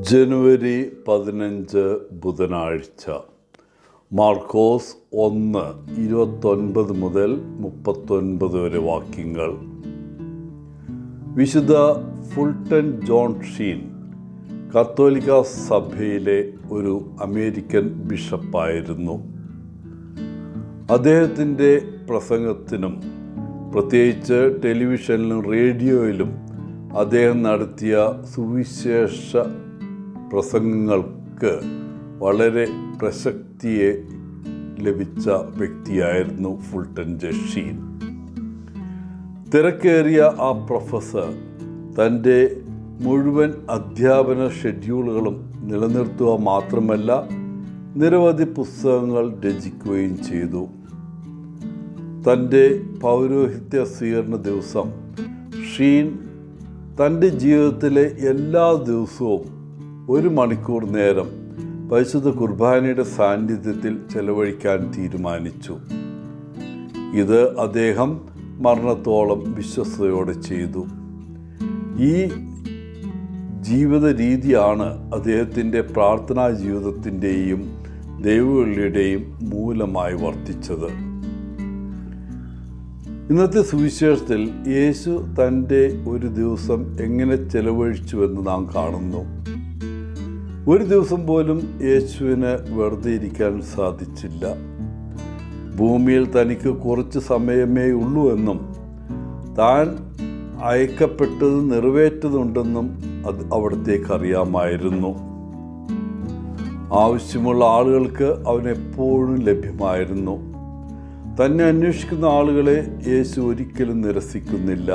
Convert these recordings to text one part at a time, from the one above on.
ജനുവരി 15 ബുധനാഴ്ച. മാർക്കോസ് 1:29 മുതൽ 39 വരെ വാക്യങ്ങൾ. വിശുദ്ധ ഫുൾട്ടൻ ജോൺ ഷീൻ കത്തോലിക്ക സഭയിലെ ഒരു അമേരിക്കൻ ബിഷപ്പായിരുന്നു. അദ്ദേഹത്തിൻ്റെ പ്രസംഗത്തിനും പ്രത്യേകിച്ച് ടെലിവിഷനിലും റേഡിയോയിലും അദ്ദേഹം നടത്തിയ സുവിശേഷ പ്രസംഗങ്ങൾക്ക് വളരെ പ്രസക്തിയെ ലഭിച്ച വ്യക്തിയായിരുന്നു ഫുൾട്ടൻ ഷീൻ. തിരക്കേറിയ ആ പ്രൊഫസർ തൻ്റെ മുഴുവൻ അധ്യാപന ഷെഡ്യൂളുകളും നിലനിർത്തുക മാത്രമല്ല, നിരവധി പുസ്തകങ്ങൾ രചിക്കുകയും ചെയ്തു. തൻ്റെ പൗരോഹിത്യ സ്വീകരണ ദിവസം ഷീൻ തൻ്റെ ജീവിതത്തിലെ എല്ലാ ദിവസവും 1 മണിക്കൂർ നേരം പരിശുദ്ധ കുർബാനയുടെ സാന്നിധ്യത്തിൽ ചെലവഴിക്കാൻ തീരുമാനിച്ചു. ഇത് അദ്ദേഹം മരണത്തോളം വിശ്വസ്തയോടെ ചെയ്തു. ഈ ജീവിത രീതിയാണ് അദ്ദേഹത്തിൻ്റെ പ്രാർത്ഥനാ ജീവിതത്തിൻ്റെയും ദൈവവിളിയുടെയും മൂലമായി വർത്തിച്ചത്. ഇന്നത്തെ സുവിശേഷത്തിൽ യേശു തൻ്റെ ഒരു ദിവസം എങ്ങനെ ചെലവഴിച്ചുവെന്ന് നാം കാണുന്നു. ഒരു ദിവസം പോലും യേശുവിന് വെറുതെ ഇരിക്കാൻ സാധിച്ചില്ല. ഭൂമിയിൽ തനിക്ക് കുറച്ച് സമയമേ ഉള്ളൂ എന്നും താൻ അയക്കപ്പെട്ടത് നിറവേറ്റതുണ്ടെന്നും അത് അവിടത്തേക്ക് അറിയാമായിരുന്നു. ആവശ്യമുള്ള ആളുകൾക്ക് അവനെപ്പോഴും ലഭ്യമായിരുന്നു. തന്നെ അന്വേഷിക്കുന്ന ആളുകളെ യേശു ഒരിക്കലും നിരസിക്കുന്നില്ല.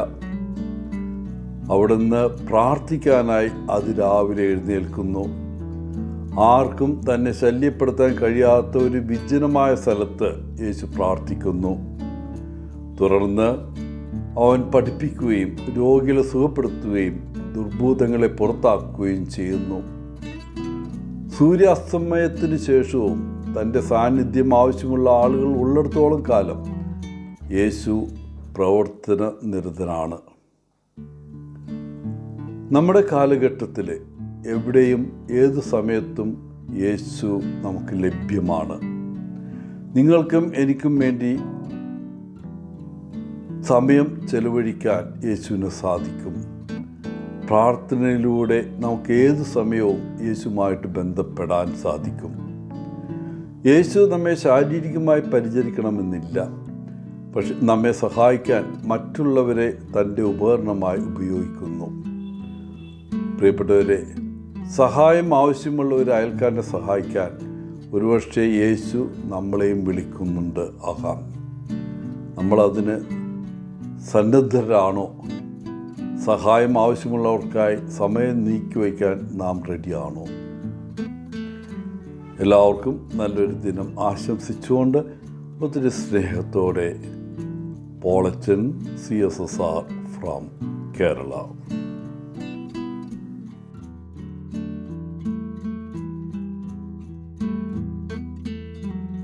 അവിടുന്ന് പ്രാർത്ഥിക്കാനായി അതിരാവിലെ എഴുന്നേൽക്കുന്നു. ആർക്കും തന്നെ ശല്യപ്പെടുത്താൻ കഴിയാത്ത ഒരു വിജനമായ സ്ഥലത്ത് യേശു പ്രാർത്ഥിക്കുന്നു. തുടർന്ന് അവൻ പഠിപ്പിക്കുകയും രോഗികളെ സുഖപ്പെടുത്തുകയും ദുർഭൂതങ്ങളെ പുറത്താക്കുകയും ചെയ്യുന്നു. സൂര്യാസ്തമയത്തിന് ശേഷവും തൻ്റെ സാന്നിധ്യം ആവശ്യമുള്ള ആളുകൾ ഉള്ളിടത്തോളം കാലം യേശു പ്രവർത്തന നിരതനാണ്. നമ്മുടെ കാലഘട്ടത്തിൽ എവിടെയും ഏതു സമയത്തും യേശു നമുക്ക് ലഭ്യമാണ്. നിങ്ങൾക്കും എനിക്കും വേണ്ടി സമയം ചെലവഴിക്കാൻ യേശുവിന് സാധിക്കും. പ്രാർത്ഥനയിലൂടെ നമുക്ക് ഏതു സമയവും യേശുവുമായിട്ട് ബന്ധപ്പെടാൻ സാധിക്കും. യേശു നമ്മെ ശാരീരികമായി പരിചരിക്കണമെന്നില്ല, പക്ഷെ നമ്മെ സഹായിക്കാൻ മറ്റുള്ളവരെ തൻ്റെ ഉപകരണമായി ഉപയോഗിക്കുന്നു. പ്രിയപ്പെട്ടവരെ, സഹായം ആവശ്യമുള്ള ഒരു അയൽക്കാരനെ സഹായിക്കാൻ ഒരുപക്ഷെ യേശു നമ്മളെയും വിളിക്കുന്നുണ്ട് ആകാം. നമ്മളതിന് സന്നദ്ധരാണോ? സഹായം ആവശ്യമുള്ളവർക്കായി സമയം നീക്കിവയ്ക്കാൻ നാം റെഡിയാണോ? എല്ലാവർക്കും നല്ലൊരു ദിനം ആശംസിച്ചുകൊണ്ട് ഒത്തിരി സ്നേഹത്തോടെ പോളച്ചൻ CSSR ഫ്രം കേരള.